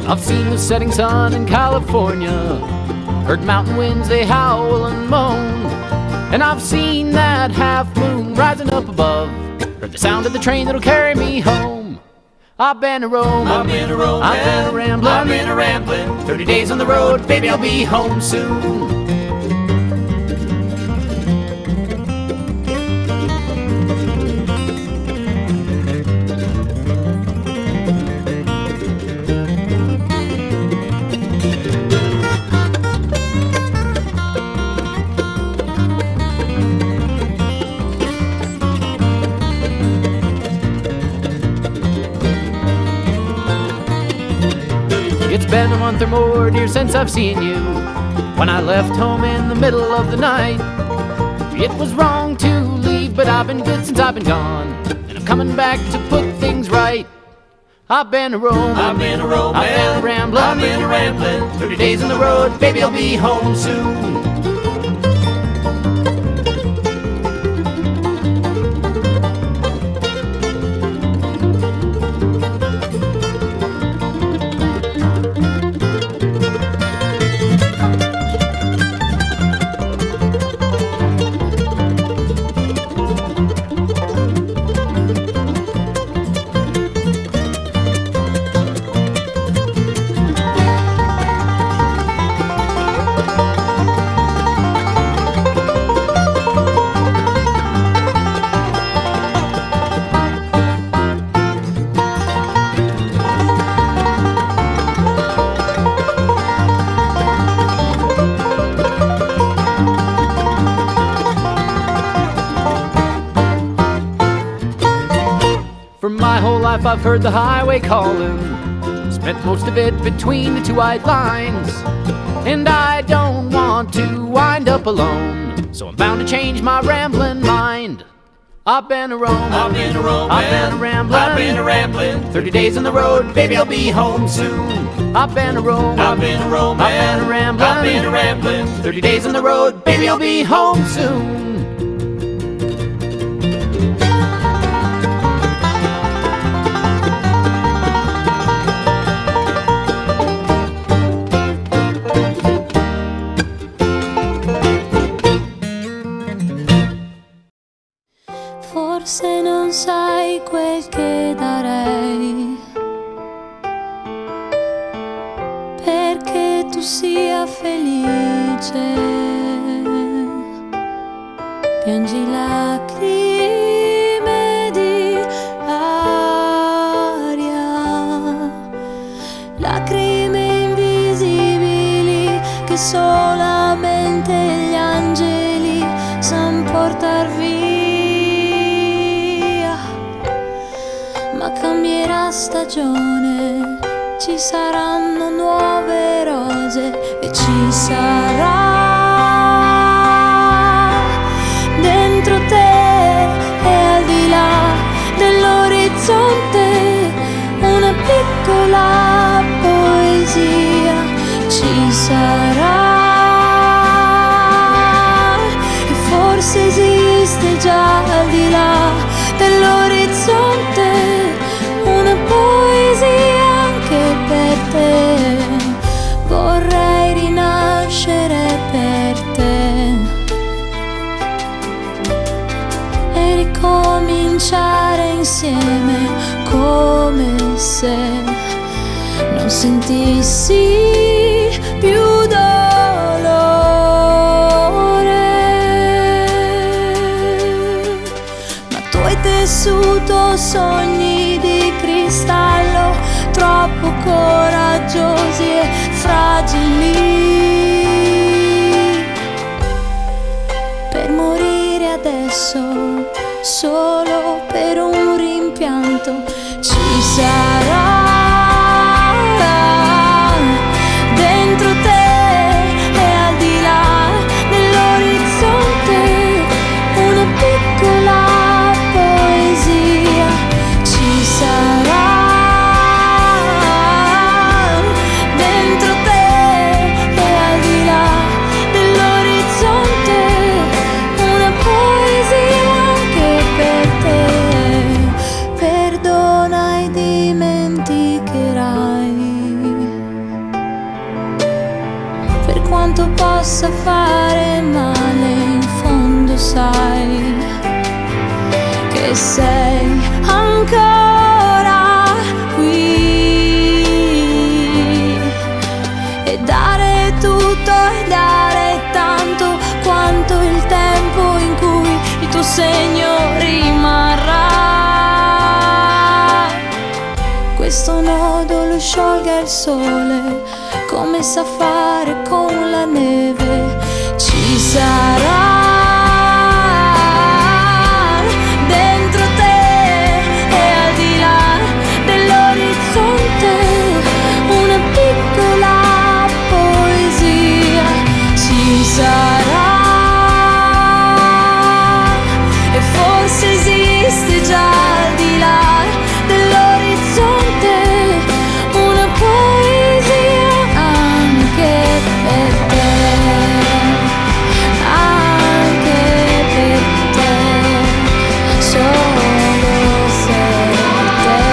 I've seen the setting sun in California, heard mountain winds, they howl and moan, and I've seen that half moon rising up above, heard the sound of the train that'll carry me home. I've been a roaming, I've been a roaming, I've been a rambling, I've been a rambling, 30 days on the road, baby, I'll be home soon. It's been a month or more, dear, since I've seen you. When I left home in the middle of the night, it was wrong to leave, but I've been good since I've been gone, and I'm coming back to put things right. I've been a roaming, I've been a roaming, I've been a rambling, I've been a rambling, 30 days on the road, baby, I'll be home soon. For my whole life I've heard the highway calling, spent most of it between the two white lines, and I don't want to wind up alone, so I'm bound to change my rambling mind. I've been a roaming, I've been a roaming, I've been a rambling, I've been a rambling, 30 days on the road, baby, I'll be home soon. I've been a roaming, I've been a roaming, I've been a rambling, I've been a rambling, 30 days on the road, baby, I'll be home soon. Forse non sai quel che darei perché tu sia felice. Piangi lacrime di aria, lacrime invisibili che solamente gli angeli san portar via. Ma cambierà stagione, ci saranno nuove rose e ci sarà dentro te e al di là dell'orizzonte una piccola poesia. Ci sarà e forse esiste già al di là dell'orizzonte una poesia anche per te. Vorrei rinascere per te e ricominciare insieme come se non sentissi più dolore. Ma tu hai tessuto sogni di cristallo troppo coraggiosi e fragili per morire adesso solo per un rimpianto. Ci sarà dentro te e al di là dell'orizzonte una piccola poesia. Ci sarà dentro te possa fare male, in fondo sai che sei ancora qui, e dare tutto e dare tanto quanto il tempo in cui il tuo segno rimarrà. Questo nodo lo sciolga il sole, come sa fare con la neve. Ci sarà dentro te e al di là dell'orizzonte una piccola poesia. Ci sarà, e forse esiste già al di là dell'orizzonte una poesia anche per te, anche per te, solo per te, per te.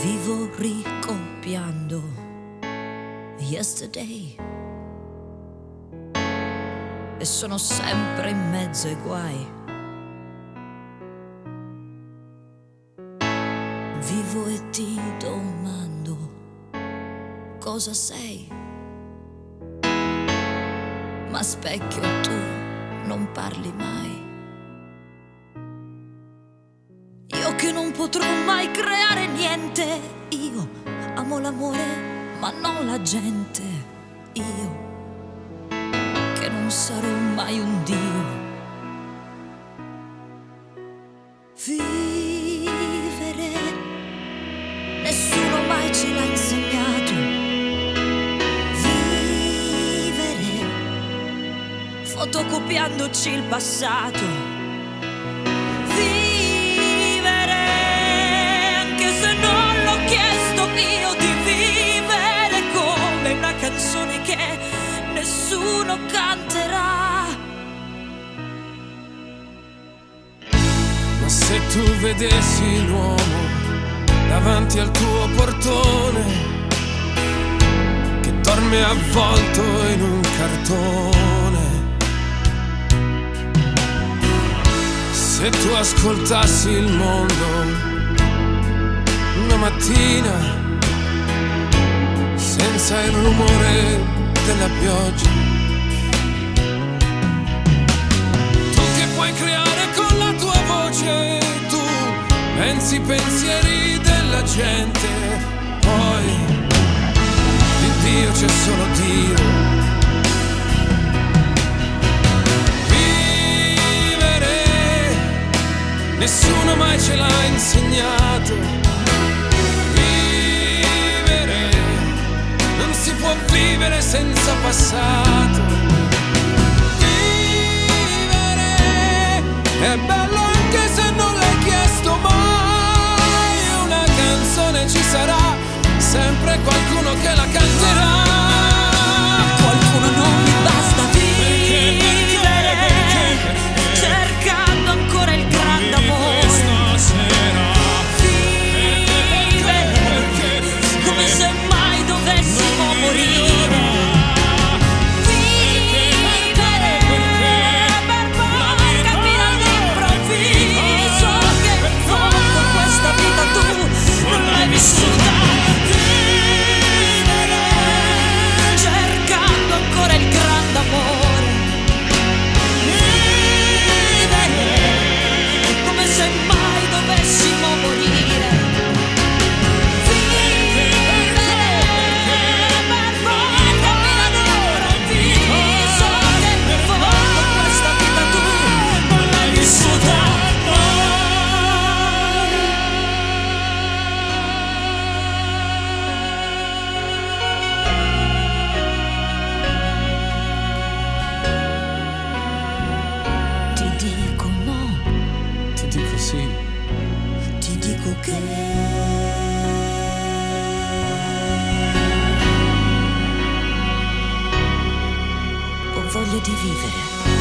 Vivo ricopiando yesterday e sono sempre in mezzo ai guai. volte ti domando cosa sei, ma specchio tu non parli mai. Io che non potrò mai creare niente, io amo l'amore ma non la gente, io che non sarò mai un dio. Vivere nessuno mai ce l'ha insegnato. Vivere fotocopiandoci il passato. Vivere anche se non l'ho chiesto io, di vivere come una canzone che nessuno canterà. Ma se tu vedessi l'uomo davanti al tuo portone, che dorme avvolto in un cartone, se tu ascoltassi il mondo una mattina senza il rumore della pioggia, tu che puoi creare con la tua voce, tu pensi i pensieri della gente, poi di Dio c'è solo Dio. Vivere nessuno mai ce l'ha insegnato. Vivere non si può vivere senza passato. Vivere è bello anche se non l'hai chiesto mai. Una canzone ci sarà, sempre qualcuno che la canterà. Qualcuno non mi basta vivere, cercando ancora il grande amore. Vivere come se mai dovessimo morire. Vivere per poi capire all'improvviso che in fondo questa vita tu non l'hai vissuta. Vivere cercando ancora il grande amore. Vivere come se mai dovessimo morire. Vivere per poi capire all'improvviso che in fondo questa vita tu non l'hai vissuta. Ti dico no, Ti dico sì, ti dico che ho voglia di vivere.